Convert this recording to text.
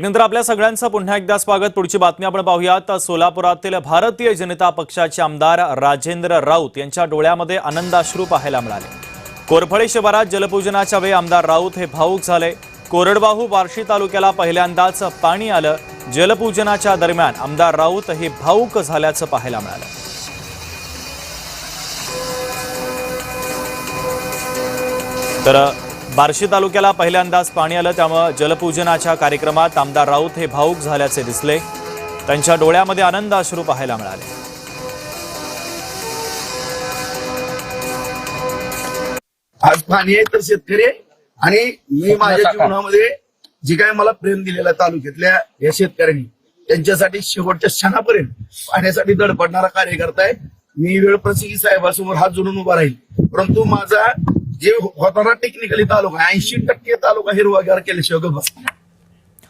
नंतर आपल्या सगळ्यांचं पुन्हा एकदा स्वागत। पुढची बातमी आपण पाहूयात। सोलापुरातील भारतीय जनता पक्षाचे आमदार राजेंद्र राऊत यांच्या डोळ्यामध्ये आनंदाश्रू पाहायला मिळाले। कोरफळे शिवारात जलपूजनाच्या वेळी आमदार राऊत हे भावुक झाले। कोरडवाहू बार्शी तालुक्याला पहिल्यांदाच पाणी आलं। जलपूजनाच्या दरम्यान आमदार राऊत हे भावुक झाल्याचं पाहायला मिळालं। तर बार्शी तालुक्याला पहिल्यांदाच पाणी आलं, त्यामुळे जलपूजनाच्या कार्यक्रमात आमदार राऊत हे भावुक झाल्याचे दिसले। त्यांच्या डोळ्यामध्ये आनंद अश्रू पाहायला मिळाले। आज पाणी आहे तर शेतकरी आणि मी माझ्या जीवनामध्ये जे काय मला प्रेम दिलेला तालुक्यातल्या या शेतकऱ्यांनी त्यांच्यासाठी शेवटच्या क्षणापर्यंत पाण्यासाठी धडपडणारा कार्यकर्ता आहे। मी वेळप्रसंगी साहेबांसमोर हात जोडून उभा राहील, परंतु माझा जे होताना टेक्निकली तालुका 80% तालुका हिरवागार केल्याशिवाय गप्प बसणार।